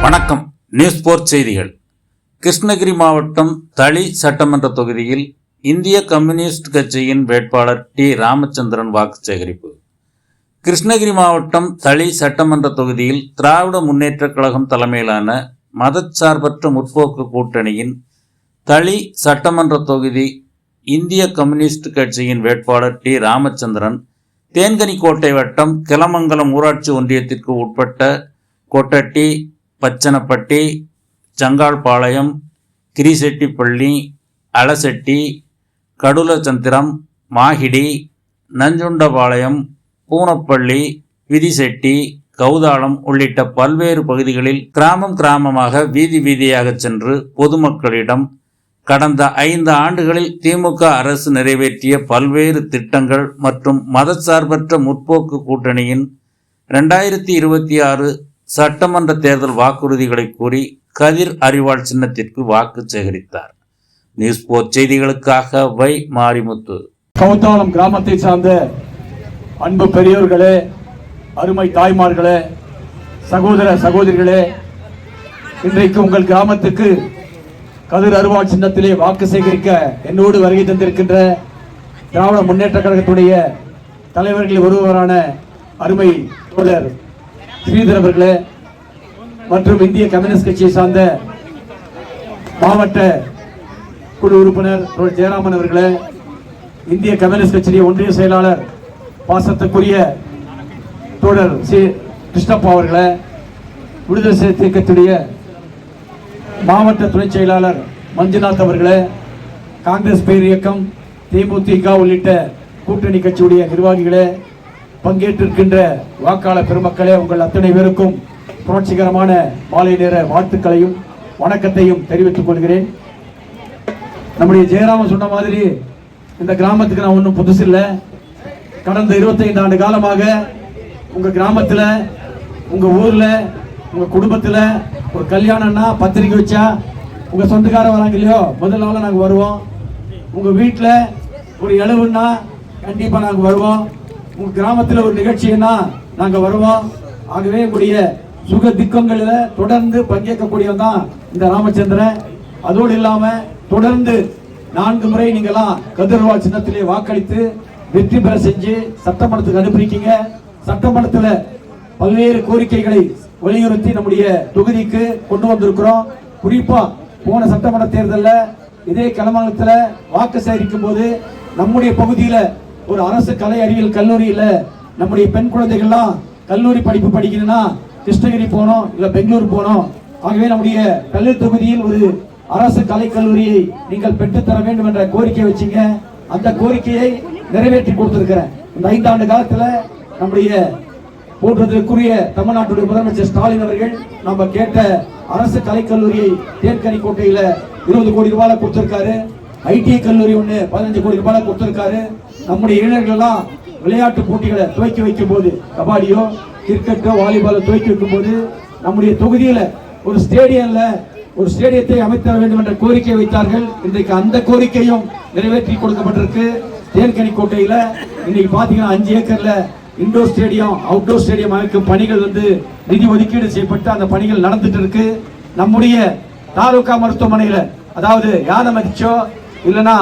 வணக்கம். நியூஸ் போர் செய்திகள். கிருஷ்ணகிரி மாவட்டம் தளி சட்டமன்ற தொகுதியில் இந்திய கம்யூனிஸ்ட் கட்சியின் வேட்பாளர் டி ராமச்சந்திரன் வாக்கு சேகரிப்பு. கிருஷ்ணகிரி மாவட்டம் தளி சட்டமன்ற தொகுதியில் திராவிட முன்னேற்றக் கழகம் தலைமையிலான மதச்சார்பற்ற முற்போக்கு கூட்டணியின் தளி சட்டமன்ற தொகுதி இந்திய கம்யூனிஸ்ட் கட்சியின் வேட்பாளர் டி ராமச்சந்திரன் தேன்கனிக்கோட்டை வட்டம் கிளமங்கலம் ஊராட்சி ஒன்றியத்திற்கு உட்பட்ட கொட்டட்டி, பச்சனப்பட்டி, சங்காள்பாளையம், கிரிசெட்டிப்பள்ளி, அலசெட்டி, கடுலச்சந்திரம், மாகிடி, நஞ்சுண்டபாளையம், பூனப்பள்ளி, விதிசெட்டி, கௌதாளம் உள்ளிட்ட பல்வேறு பகுதிகளில் கிராமமாக வீதி வீதியாக சென்று பொதுமக்களிடம் கடந்த 5 ஆண்டுகளில் திமுக அரசு நிறைவேற்றிய பல்வேறு திட்டங்கள் மற்றும் மதச்சார்பற்ற முற்போக்கு கூட்டணியின் 2026 சட்டமன்ற தேர்தல் வாக்குறுதிகளை கூறி கதிர் அறிவாள் சின்னத்திற்கு வாக்கு சேகரித்தார். நியூஸ் போர் செய்திகளுக்காக வை மாரிமுத்து. கௌதாளம் கிராமத்தை சார்ந்த அன்பு பெரியோர்களே, அருமை தாய்மார்களே, சகோதர சகோதரிகளே, இன்றைக்கு உங்கள் கிராமத்துக்கு கதிர் அருவாள் சின்னத்திலே வாக்கு சேகரிக்க என்னோடு வருகை தந்திருக்கின்ற திராவிட முன்னேற்ற கழகத்துடைய தலைவர்களில் ஒருவரான அருமை தோழர் ஸ்ரீதர் அவர்களே மற்றும் இந்திய கம்யூனிஸ்ட் கட்சியை சார்ந்த மாவட்ட குழு உறுப்பினர் ஜெயராமன் அவர்களே, இந்திய கம்யூனிஸ்ட் கட்சியுடைய ஒன்றிய செயலாளர் பாசத்துக்குரிய தோழர் சி கிருஷ்ணப்பா அவர்களே, விடுதலை சிறுத்தை இயக்கத்துடைய மாவட்ட துணை செயலாளர் மஞ்சுநாத் அவர்களே, காங்கிரஸ் பேர் இயக்கம், தேமுதிக உள்ளிட்ட கூட்டணி கட்சியுடைய நிர்வாகிகளே, பங்கேற்றிருக்கின்ற வாக்காளர் பெருமக்களே, உங்கள் அத்தனை பேருக்கும் புரட்சிகரமான மாலை நேர வாழ்த்துக்களையும் வணக்கத்தையும் தெரிவித்துக் கொள்கிறேன். நம்முடைய ஜெயராமன் சொன்ன மாதிரி இந்த கிராமத்துக்கு நான் ஒன்றும் புதுசு இல்லை. கடந்த 25 ஆண்டு காலமாக உங்கள் கிராமத்தில், உங்கள் ஊரில், உங்கள் குடும்பத்தில் ஒரு கல்யாணம்னா பத்திரிக்கை வச்சா உங்கள் சொந்தக்காரர் வராங்க இல்லையோ, முதல் நாள் நாங்கள் வருவோம். உங்கள் வீட்டில் ஒரு இளவுன்னா கண்டிப்பாக நாங்கள் வருவோம். உங்கள் கிராமத்தில் ஒரு நிகழ்ச்சின்னா நாங்கள் வருவோம். ஆகவே உங்களுடைய சுக திக்கங்களில் தொடர்ந்து பங்கேற்கக்கூடியவன் தான் இந்த ராமச்சந்திரன். அதோடு இல்லாமல் தொடர்ந்து 4 முறை நீங்களாம் கதிரவாள் சின்னத்திலே வாக்களித்து வெற்றி பெற செஞ்சு சட்டமன்றத்துக்கு அனுப்பியிருக்கீங்க. சட்டமன்றத்தில் பல்வேறு கோரிக்கைகளை வலியுறுத்தி நம்முடைய தொகுதிக்கு கொண்டு வந்திருக்கிறோம். குறிப்பா போன சட்டமன்ற தேர்தலில் இதே கிளமங்கலத்தில் வாக்கு சேகரிக்கும் போது நம்முடைய பகுதியில் ஒரு அரசு கலை அறிவியல் கல்லூரியில் நம்முடைய பெண் குழந்தைகள்லாம் கல்லூரி படிப்பு படிக்கணும்னா கிருஷ்ணகிரி போனோம், இல்லை பெங்களூர் போனோம். ஆகவே நம்முடைய கல்லூரி தொகுதியில் ஒரு அரசு கலை கல்லூரியை நீங்கள் பெற்றுத்தர வேண்டும் என்ற கோரிக்கை வச்சிங்க. அந்த கோரிக்கையை நிறைவேற்றி கொடுத்திருக்கிறேன். இந்த 5 ஆண்டு காலத்தில் நம்முடைய போன்றதற்குரிய தமிழ்நாட்டுடைய முதலமைச்சர் ஸ்டாலின் அவர்கள் நம்ம கேட்ட அரசு கலைக்கல்லூரியை தேன்கனிக்கோட்டையில 20 கோடி ரூபாய் கொடுத்திருக்காரு. ஐடிஐ கல்லூரி ஒன்று 15 கோடி ரூபாய் கொடுத்திருக்காரு. நம்முடைய இளைஞர்கள் எல்லாம் விளையாட்டு போட்டிகளை துவக்கி வைக்கும் போது, கபாடியோ கிரிக்கெட்டோ வாலிபாலோ துவக்கி வைக்கும் போது நம்முடைய தொகுதியில ஒரு ஸ்டேடியத்தை அமைத்தர வேண்டும் என்ற கோரிக்கை வைத்தார்கள். இன்றைக்கு அந்த கோரிக்கையும் நிறைவேற்றி கொடுக்கப்பட்டிருக்கு. தேன்கனிக்கோட்டையில இன்னைக்கு பாத்தீங்கன்னா 5 ஏக்கர்ல இண்டோர் ஸ்டேடியம், அவுட்டோர் ஸ்டேடியம் அமைக்கும் பணிகள் நிதி ஒதுக்கீடு செய்யப்பட்டு அந்த பணிகள் நடந்துட்டு இருக்கு. நம்முடைய தாலுகா மருத்துவமனையில, அதாவது யானை மதிச்சோ இல்லைன்னா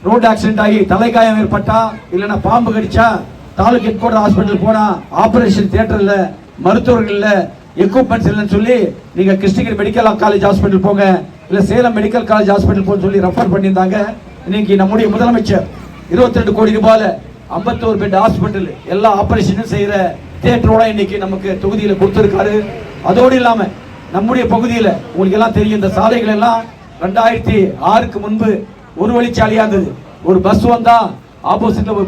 ரோடு ஆக்சிடென்ட் ஆகி தலைகாயம் ஏற்பட்டா இல்லைன்னா பாம்பு கடிச்சா தாலுகா ஹெட் குவார்டர் ஹாஸ்பிட்டல் போனா ஆபரேஷன் தியேட்டர்ல மருத்துவர்கள் இல்ல, எக்யூப்மெண்ட்ஸ் இல்லைன்னு சொல்லி நீங்க கிருஷ்ணகிரி மெடிக்கல் காலேஜ் ஹாஸ்பிட்டல் போங்க, இல்ல சேலம் மெடிக்கல் காலேஜ் ஹாஸ்பிட்டல் போன்னு சொல்லி ரெஃபர் பண்ணியிருந்தாங்க. இன்னைக்கு நம்முடைய முதலமைச்சர் 22 கோடி ரூபாயில 51 பெட் ஹாஸ்பிட்டல் எல்லா ஆபரேஷனும் செய்யற தியேட்டரோட இன்னைக்கு நமக்கு தொகுதியில கொடுத்திருக்காரு. அதோடு இல்லாம நம்முடைய பகுதியில உங்களுக்கு எல்லாம் தெரியும், இந்த சாலைகள் எல்லாம் 2006க்கு முன்பு ஒரு வழிச்சாலையா இருந்தது. ஒரு பஸ் வந்தா ஆப்போசிட்ல ஒரு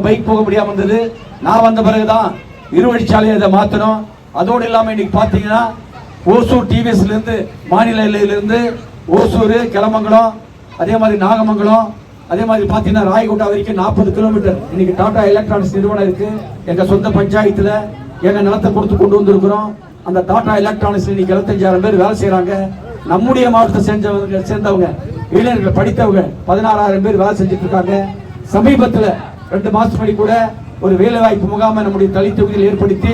பைக் போக முடியாம இருந்தது. நான் வந்த பிறகுதான் 2 வழிச்சாலையை அதை மாத்தணும். அதோடு இல்லாம இன்னைக்கு பாத்தீங்கன்னா ஓசூர் டிவிஎஸ்ல இருந்து மாநில எல்லையில இருந்து ஓசூர், கிளமங்கலம், அதே மாதிரி நாகமங்கலம், அதே மாதிரி பாத்தீங்கன்னா ராயகோட்டா வரைக்கும் 40 கிலோமீட்டர் இன்னைக்கு டாடா எலக்ட்ரானிக்ஸ் நிறுவனம் இருக்கு. எங்க சொந்த பஞ்சாயத்துல எங்க நிலத்தை கொடுத்து கொண்டு வந்திருக்கிறோம். அந்த டாடா எலக்ட்ரானிக்ஸ் இன்னைக்கு 75,000 பேர் வேலை செய்யறாங்க. நம்முடைய மாவட்டத்தை சேர்ந்தவங்க இளைஞர்கள் படித்தவங்க 16,000 பேர் வேலை செஞ்சுட்டு இருக்காங்க. சமீபத்தில் 2 மாசம் படி கூட ஒரு வேலை வாய்ப்பு முகாமை நம்முடைய தளி தொகுதியில் ஏற்படுத்தி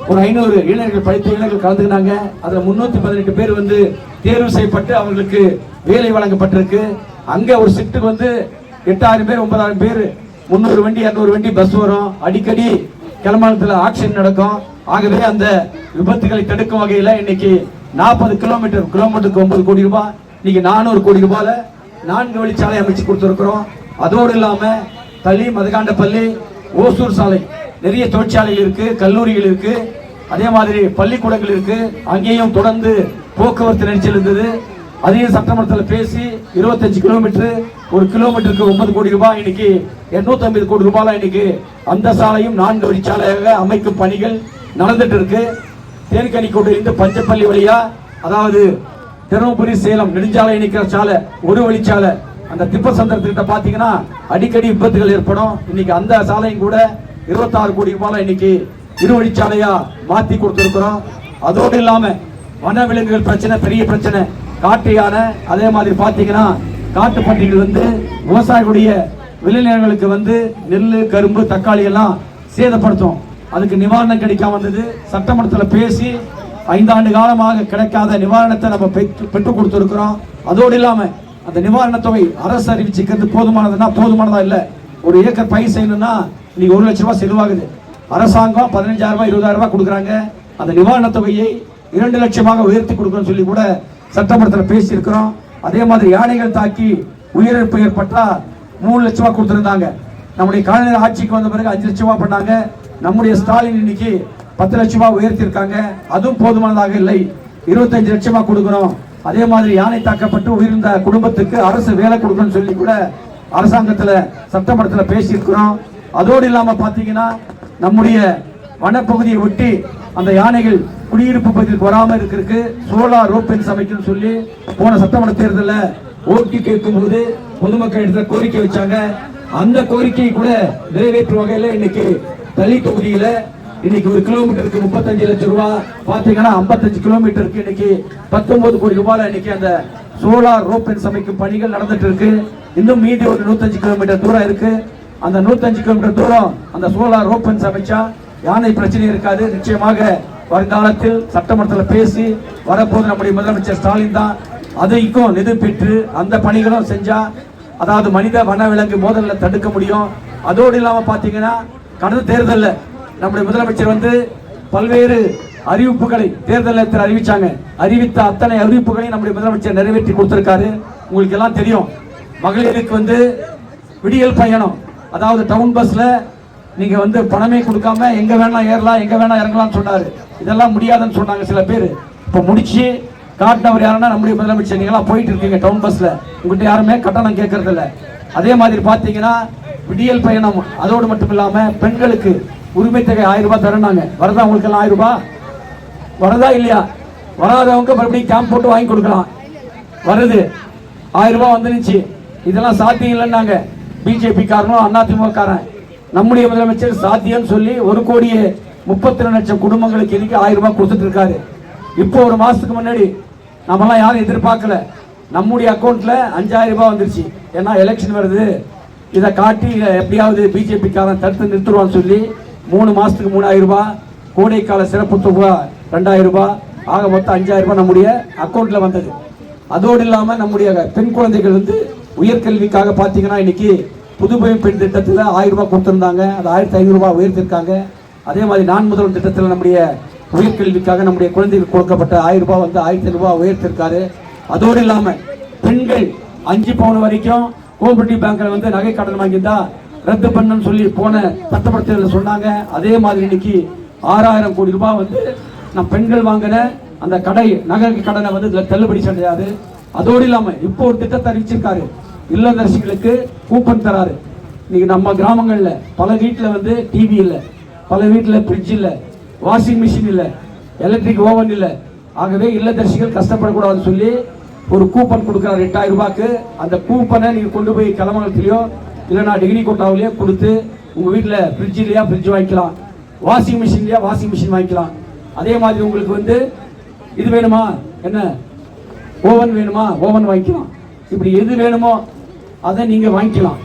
ஒரு 500 இளைஞர்கள், படித்த இளைஞர்கள் கலந்துக்கினாங்க. அதுல 318 பேர் வந்து தேர்வு செய்யப்பட்டு அவங்களுக்கு வேலை வழங்கப்பட்டிருக்கு. அங்க ஒரு ஷிஃப்ட்டுக்கு வந்து 8000 பேர் 9000 பேர், 300 வண்டி 200 வண்டி பஸ் வரும். அடிக்கடி கிளம்பாளத்தில் ஆக்சிடென்ட் நடக்கும். ஆகவே அந்த விபத்துகளை தடுக்கும் வகையில் இன்னைக்கு 40 கிலோமீட்டருக்கு 9 கோடி ரூபாய், இன்னைக்கு 400 கோடி ரூபாயில 4 வழிச்சாலை அமைச்சு கொடுத்துருக்கிறோம். அதோடு இல்லாம தளி, மதகாண்டப்பள்ளி, ஓசூர் சாலை நிறைய தொழிற்சாலைகள் இருக்கு, கல்லூரிகள் இருக்கு, அதே மாதிரி பள்ளிக்கூடங்கள் இருக்கு. அங்கேயும் தொடர்ந்து போக்குவரத்து நெரிசல் இருந்தது. அதையும் சட்டமன்றத்தில் பேசி 25 கிலோமீட்டர், ஒரு கிலோமீட்டருக்கு 9 கோடி ரூபாய், இன்னைக்கு 850 கோடி ரூபாய் இன்னைக்கு அந்த சாலையும் 4 வழிச்சாலையாக அமைக்கும் பணிகள் நடந்துட்டு இருக்கு. தேன்கனிக்கோட்டிலிருந்து பஞ்சப்பள்ளி வழியா, அதாவது தருமபுரி சேலம் நெடுஞ்சாலை இணைக்கிற சாலை, ஒரு வழிச்சாலை. அந்த திப்பர் சந்திரத்திட்ட பாத்தீங்கன்னா அடிக்கடி விபத்துகள் ஏற்படும். இன்னைக்கு அந்த சாலையும் கூட 26 கோடி ரூபாய் இன்னைக்கு இருவழிச்சாலையா மாத்தி கொடுத்திருக்கிறோம். அதோடு இல்லாம வனவிலங்குகள் பிரச்சனை பெரிய பிரச்சனை, காட்டு யானை, அதே மாதிரி பாத்தீங்கன்னா காட்டு பன்றிகள் வந்து விவசாயிகளுடைய விளைநிலங்களுக்கு வந்து நெல், கரும்பு, தக்காளி எல்லாம் சேதப்படுத்தும். அதுக்கு நிவாரணம் கிடைக்காம வந்தது. சட்டமன்றத்தில் பேசி 5 ஆண்டு காலமாக கிடைக்காத நிவாரணத்தை நம்ம பெற்றுக் கொடுத்திருக்கிறோம். அதோடு இல்லாம அந்த நிவாரண தொகை அரசு அறிவிச்சுக்கிறது போதுமானதுன்னா போதுமானதா இல்ல. ஒரு ஏக்கர் பயிர் செய்யணும்னா இன்னைக்கு 1 லட்சம் ரூபாய் செலவாகுது. அரசாங்கம் 15,000 ரூபாய் 20,000 ரூபாய் கொடுக்குறாங்க. அந்த நிவாரண தொகையை 2 லட்சமாக உயர்த்தி கொடுக்கணும்னு சொல்லி கூட சட்டமன்றத்தில் பேசி இருக்கிறோம். அதே மாதிரி யானைகள் தாக்கி உயிரிழப்பு ஏற்பட்டா 3 லட்சம் ரூபாய் கொடுத்திருந்தாங்க. நம்முடைய கலைஞர் ஆட்சிக்கு வந்த பிறகு 5 லட்சம் ரூபாய் பண்ணாங்க. நம்முடைய ஸ்டாலின் இன்னைக்கு 10 லட்சம் ரூபாய் உயர்த்தி இருக்காங்க. அதுவும் போதுமானதாக இல்லை. 25 லட்சம் ரூபாய் கொடுக்கணும். அதே மாதிரி யானை தாக்கப்பட்டு உயிரிழந்த குடும்பத்துக்கு அரசு வேலை கொடுக்கணும்னு சொல்லி கூட அரசாங்கத்துல சட்டமன்றத்தில் பேசி இருக்கிறோம். அதோடு இல்லாம பாத்தீங்கன்னா நம்முடைய வனப்பகுதியை ஒட்டி அந்த யானைகள் குடியிருப்பு பகுதிக்கு வராம இருக்கிறதுக்கு சோலார் ரோப் பென்ஸ் அமைக்கணும்னு சொல்லி போன சட்டமன்ற தேர்தலில் ஓட்டி கேட்கும் போது பொதுமக்கள் இடத்துல கோரிக்கை வச்சாங்க. அந்த கோரிக்கையை கூட நிறைவேற்றும் வகையில் இன்னைக்கு தளி தொகுதியில இன்னைக்கு ஒரு கிலோமீட்டருக்கு 35 லட்சம் ரூபாய், பாத்தீங்கன்னா 55 கிலோமீட்டருக்கு இன்னைக்கு 19 கோடி ரூபாய் இன்னைக்கு அந்த சோலார் ரோப் பென்ஸ் அமைக்கும் பணிகள் நடந்துட்டு இருக்கு. இன்னும் மீதி ஒரு 105 கிலோமீட்டர் தூரம் இருக்கு. அந்த 105 கிலோமீட்டர் தூரம் அந்த சோலார் ரோப் பென்ஸ் அமைச்சா யானை பிரச்சனை இருக்காது. நிச்சயமாக வருங்காலத்தில் சட்டமன்றத்தில் பேசி வரப்போது நம்முடைய முதலமைச்சர் ஸ்டாலின் தான் அதைக்கும் நிதி பெற்று அந்த பணிகளும் செஞ்சா, அதாவது மனித வனவிலங்கு மோதலில் தடுக்க முடியும். அதோடு இல்லாம பாத்தீங்கன்னா கடந்த தேர்தலில் நம்முடைய முதலமைச்சர் வந்து பல்வேறு அறிவிப்புகளை தேர்தல் நேரத்தில் அறிவிச்சாங்க. அறிவித்த அத்தனை அறிவிப்புகளையும் நம்முடைய முதலமைச்சர் நிறைவேற்றி கொடுத்திருக்காரு. உங்களுக்கு எல்லாம் தெரியும், மகளிருக்கு வந்து விடியல் பயணம், அதாவது டவுன் பஸ்ல நீங்க வந்து பணமே கொடுக்காம எங்க வேணா ஏறலாம், எங்க வேணா இறங்கலாம் சொன்னாரு. இதெல்லாம் முடியாதுன்னு சொன்னாங்க சில பேர். இப்ப முடிச்சு காட்டினவர் யாருன்னா நம்முடைய முதலமைச்சர். நீங்க எல்லாம் போயிட்டு இருக்கீங்க டவுன் பஸ்ல, உங்ககிட்ட யாருமே கட்டணம் கேட்கறது இல்லை. அதே மாதிரி பாத்தீங்கன்னா விடியல் பயணம், அதோடு மட்டும் இல்லாம பெண்களுக்கு உரிமை தொகை 1000 ரூபாய் தரனாங்க. வரதா உங்களுக்கு எல்லாம் 1000 ரூபாய் வரதா இல்லையா? வராதவங்க மறுபடியும் கேம்ப் போட்டு வாங்கி கொடுக்கலாம். வருது 1000 ரூபாய் வந்துருச்சு. இதெல்லாம் சாத்தியம் இல்லைன்னாங்க பிஜேபி காரனும் அதிமுக காரன். நம்முடைய முதலமைச்சர் சாத்தியம் சொல்லி 1,32 லட்சம் குடும்பங்களுக்கு இன்னைக்கு 1000 ரூபாய் கொடுத்துட்டு இருக்காரு. இப்போ ஒரு மாசத்துக்கு முன்னாடி நம்மலாம் யாரும் எதிர்பார்க்கல, நம்முடைய அக்கௌண்ட்ல 5000 ரூபாய் வந்துருச்சு. ஏன்னா எலெக்ஷன் வருது, இதை காட்டி எப்படியாவது பிஜேபி காரன் தடுத்து நிறுத்துருவான்னு சொல்லி 3 மாசத்துக்கு 3000 ரூபாய், கோடைக்கால சிறப்பு தொகை 2000 ரூபாய், ஆக மொத்தம் 5000 ரூபாய் நம்முடைய அக்கௌண்ட்ல வந்தது. அதோடு இல்லாம நம்முடைய பெண் குழந்தைகள் வந்து உயர்கல்விக்காக பாத்தீங்கன்னா இன்னைக்கு புதுமை பெண் திட்டத்தில் 1000 ரூபாய் கொடுத்திருந்தாங்க. அது 1500 ரூபாய் உயர்த்திருக்காங்க. அதே மாதிரி நான் முதல்வர் திட்டத்தில் நம்முடைய உயர்கல்விக்காக நம்முடைய குழந்தைகள் கொடுக்கப்பட்ட 1000 ரூபாய் வந்து 1500 ரூபாய் உயர்த்திருக்காரு. அதோடு இல்லாம பெண்கள் 5 பவுன் வரைக்கும் கோஆபரேட்டிவ் பேங்க்ல வந்து நகை கடன் வாங்கியிருந்தா ரத்து பண்ணு சொல்லி போன சட்டமன்றத்தில் சொன்னாங்க. அதே மாதிரி இன்னைக்கு 6000 கோடி ரூபாய் வந்து நம்ம பெண்கள் வாங்கின அந்த நகை கடனை வந்து தள்ளுபடி செய்யாது. அதோடு இல்லாம இப்போ ஒரு திட்டத்தை அறிவிச்சிருக்காரு, இல்லத்தரசிகளுக்கு கூப்பன் தராரு. இன்னைக்கு நம்ம கிராமங்கள்ல பல வீட்டுல வந்து டிவி இல்ல, பல வீட்டுல ஃப்ரிட்ஜ் இல்ல, வாஷிங் மிஷின் இல்ல, எலக்ட்ரிக் ஓவன் இல்ல. ஆகவே இல்லத்தரசிகள் கஷ்டப்படக்கூடாதுன்னு சொல்லி ஒரு கூப்பன் கொடுக்குறாரு 8000 ரூபாய்க்கு. அந்த கூப்பனை நீங்க கொண்டு போய் கிளம்பலத்திலயோ இல்லைன்னா டிகிரி கோட்டாவிலேயோ கொடுத்து உங்க வீட்டுல ஃப்ரிட்ஜ் இல்லையா ஃப்ரிட்ஜ் வாங்கிக்கலாம், வாஷிங் மிஷின் இல்லையா வாஷிங் மிஷின் வாங்கிக்கலாம். அதே மாதிரி உங்களுக்கு வந்து இது வேணுமா, என்ன ஓவன் வேணுமா ஓவன் வாங்கிக்கலாம். இப்படி எது வேணுமோ அதை நீங்க வாங்கிக்கலாம்.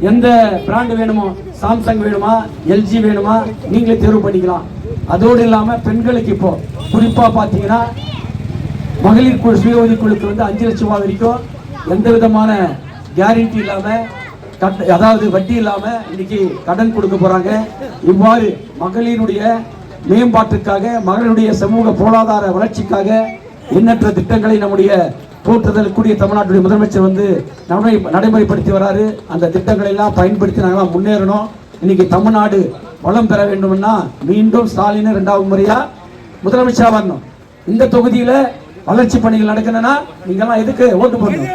எந்த பிராண்டு வேணுமோ, சாம்சங் வேணுமா, எல்ஜி வேணுமா, நீங்களே தேர்வு பண்ணிக்கலாம். அதோடு இல்லாமல் பெண்களுக்கு இப்போ குறிப்பாக பார்த்தீங்கன்னா மகளிர் குழு சுய உதவிக்குழுக்கு வந்து 5 லட்சம் ரூபாய் வரைக்கும் எந்த விதமான கேரண்டி இல்லாமல் அதாவது வட்டி இல்லாமல் இன்னைக்கு கடன் கொடுக்க போறாங்க. இவ்வாறு மகளிருடைய மேம்பாட்டுக்காக, மகளிருடைய சமூக பொருளாதார வளர்ச்சிக்காக எண்ணற்ற திட்டங்களை நம்முடைய போற்றுதலுக்குரிய தமிழ்நாட்டுடைய முதலமைச்சர் வந்து நடைமுறைப்படுத்தி வராரு. அந்த திட்டங்களை எல்லாம் பயன்படுத்தி நாங்களாம் முன்னேறணும். இன்னைக்கு தமிழ்நாடு வளம் பெற வேண்டும்னா மீண்டும் ஸ்டாலின் 2வது முறையா முதலமைச்சராக வரணும். இந்த தொகுதியில வளர்ச்சி பணிகள் நடக்கணும்னா நீங்கெல்லாம் எதுக்கு ஓட்டு போடணும்?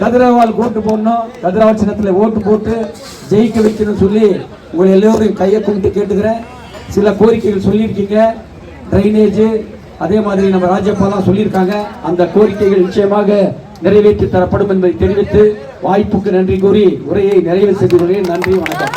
கதிரவால் ஓட்டு போடணும். கதிரவால் சின்னத்தில் ஓட்டு போட்டு ஜெயிக்க வைக்கணும்னு சொல்லி உங்களை எல்லோரையும் கையை கும்பிட்டு கேட்டுக்கிறேன். சில கோரிக்கைகள் சொல்லியிருக்கீங்க, ட்ரைனேஜ், அதே மாதிரி நம்ம ராஜ்யப்பாலாம் சொல்லியிருக்காங்க. அந்த கோரிக்கைகள் நிச்சயமாக நிறைவேற்றி தரப்படும் என்பதை தெரிவித்து வாய்ப்புக்கு நன்றி கூறி உரையை நிறைவு செய்து கொள்கிறேன். நன்றி, வணக்கம்.